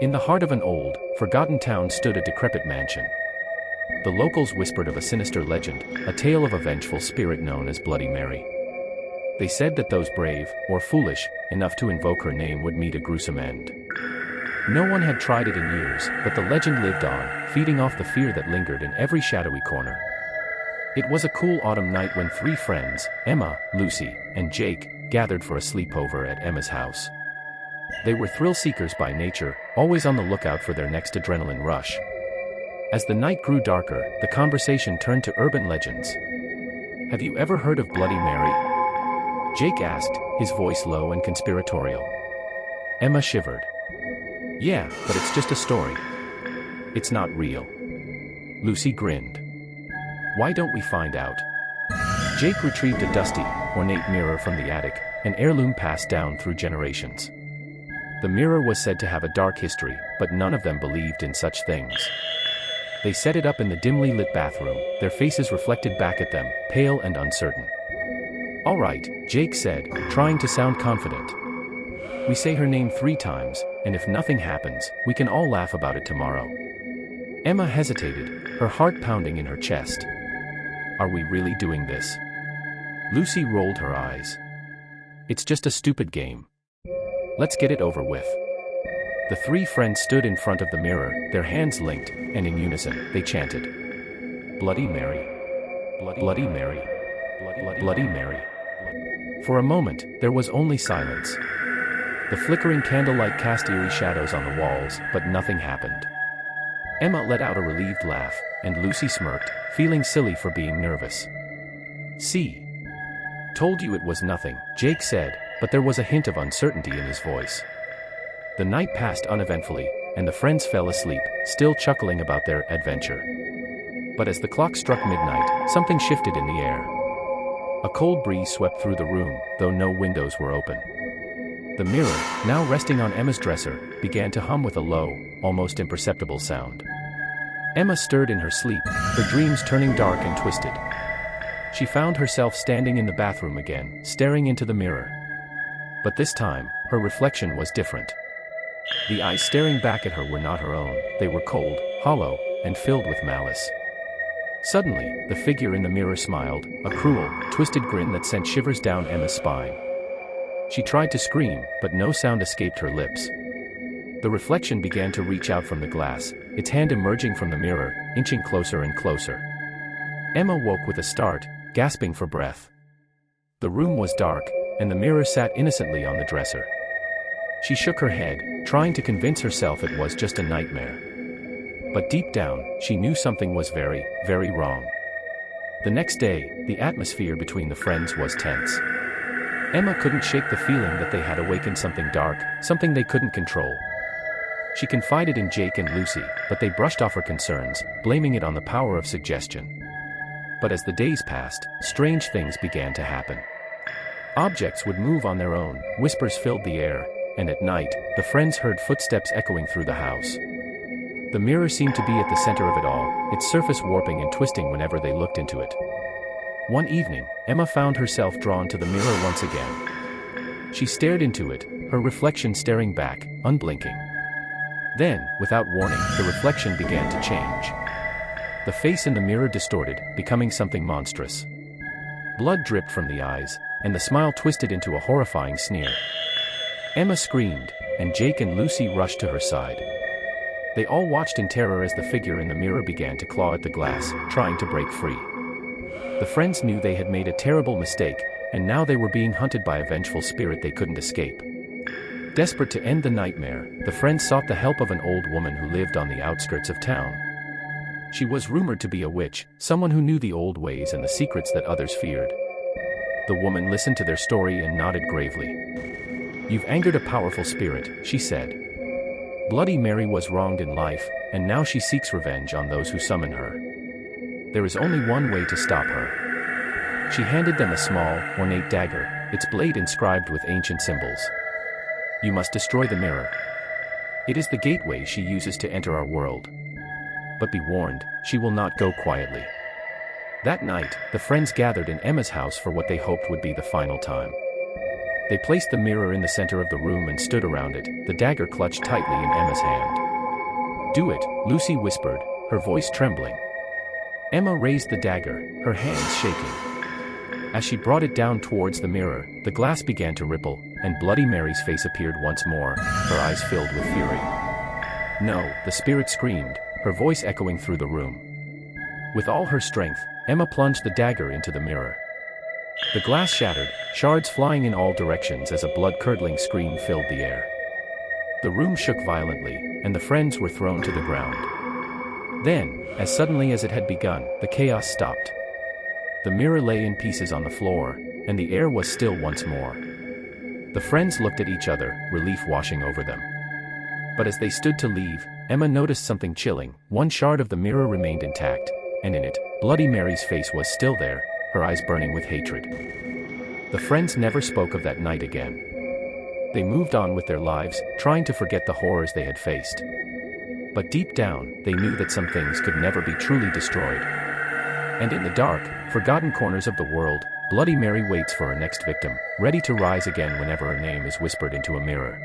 In the heart of an old, forgotten town stood a decrepit mansion. The locals whispered of a sinister legend, a tale of a vengeful spirit known as Bloody Mary. They said that those brave, or foolish, enough to invoke her name would meet a gruesome end. No one had tried it in years, but the legend lived on, feeding off the fear that lingered in every shadowy corner. It was a cool autumn night when three friends, Emma, Lucy, and Jake, gathered for a sleepover at Emma's house. They were thrill-seekers by nature, always on the lookout for their next adrenaline rush. As the night grew darker, the conversation turned to urban legends. "Have you ever heard of Bloody Mary?" Jake asked, his voice low and conspiratorial. Emma shivered. "Yeah, but it's just a story. It's not real." Lucy grinned. "Why don't we find out?" Jake retrieved a dusty, ornate mirror from the attic, an heirloom passed down through generations. The mirror was said to have a dark history, but none of them believed in such things. They set it up in the dimly lit bathroom, their faces reflected back at them, pale and uncertain. "All right," Jake said, trying to sound confident. "We say her name 3 times, and if nothing happens, we can all laugh about it tomorrow." Emma hesitated, her heart pounding in her chest. "Are we really doing this?" Lucy rolled her eyes. "It's just a stupid game. Let's get it over with." The 3 friends stood in front of the mirror, their hands linked, and in unison, they chanted, "Bloody Mary. Bloody Mary. Bloody Mary." For a moment, there was only silence. The flickering candlelight cast eerie shadows on the walls, but nothing happened. Emma let out a relieved laugh, and Lucy smirked, feeling silly for being nervous. "See? Told you it was nothing," Jake said, but there was a hint of uncertainty in his voice. The night passed uneventfully, and the friends fell asleep, still chuckling about their adventure. But as the clock struck midnight, something shifted in the air. A cold breeze swept through the room, though no windows were open. The mirror, now resting on Emma's dresser, began to hum with a low, almost imperceptible sound. Emma stirred in her sleep, her dreams turning dark and twisted. She found herself standing in the bathroom again, staring into the mirror. But this time, her reflection was different. The eyes staring back at her were not her own, they were cold, hollow, and filled with malice. Suddenly, the figure in the mirror smiled, a cruel, twisted grin that sent shivers down Emma's spine. She tried to scream, but no sound escaped her lips. The reflection began to reach out from the glass, its hand emerging from the mirror, inching closer and closer. Emma woke with a start, gasping for breath. The room was dark, and the mirror sat innocently on the dresser. She shook her head, trying to convince herself it was just a nightmare. But deep down, she knew something was very, very wrong. The next day, the atmosphere between the friends was tense. Emma couldn't shake the feeling that they had awakened something dark, something they couldn't control. She confided in Jake and Lucy, but they brushed off her concerns, blaming it on the power of suggestion. But as the days passed, strange things began to happen. Objects would move on their own, whispers filled the air, and at night, the friends heard footsteps echoing through the house. The mirror seemed to be at the center of it all, its surface warping and twisting whenever they looked into it. One evening, Emma found herself drawn to the mirror once again. She stared into it, her reflection staring back, unblinking. Then, without warning, the reflection began to change. The face in the mirror distorted, becoming something monstrous. Blood dripped from the eyes, and the smile twisted into a horrifying sneer. Emma screamed, and Jake and Lucy rushed to her side. They all watched in terror as the figure in the mirror began to claw at the glass, trying to break free. The friends knew they had made a terrible mistake, and now they were being hunted by a vengeful spirit they couldn't escape. Desperate to end the nightmare, the friends sought the help of an old woman who lived on the outskirts of town. She was rumored to be a witch, someone who knew the old ways and the secrets that others feared. The woman listened to their story and nodded gravely. "You've angered a powerful spirit," she said. "Bloody Mary was wronged in life, and now she seeks revenge on those who summon her. There is only one way to stop her." She handed them a small, ornate dagger, its blade inscribed with ancient symbols. "You must destroy the mirror. It is the gateway she uses to enter our world. But be warned, she will not go quietly." That night, the friends gathered in Emma's house for what they hoped would be the final time. They placed the mirror in the center of the room and stood around it, the dagger clutched tightly in Emma's hand. "Do it," Lucy whispered, her voice trembling. Emma raised the dagger, her hands shaking. As she brought it down towards the mirror, the glass began to ripple, and Bloody Mary's face appeared once more, her eyes filled with fury. "No," the spirit screamed, her voice echoing through the room. With all her strength, Emma plunged the dagger into the mirror. The glass shattered, shards flying in all directions as a blood-curdling scream filled the air. The room shook violently, and the friends were thrown to the ground. Then, as suddenly as it had begun, the chaos stopped. The mirror lay in pieces on the floor, and the air was still once more. The friends looked at each other, relief washing over them. But as they stood to leave, Emma noticed something chilling. One shard of the mirror remained intact, and in it, Bloody Mary's face was still there, her eyes burning with hatred. The friends never spoke of that night again. They moved on with their lives, trying to forget the horrors they had faced. But deep down, they knew that some things could never be truly destroyed. And in the dark, forgotten corners of the world, Bloody Mary waits for her next victim, ready to rise again whenever her name is whispered into a mirror.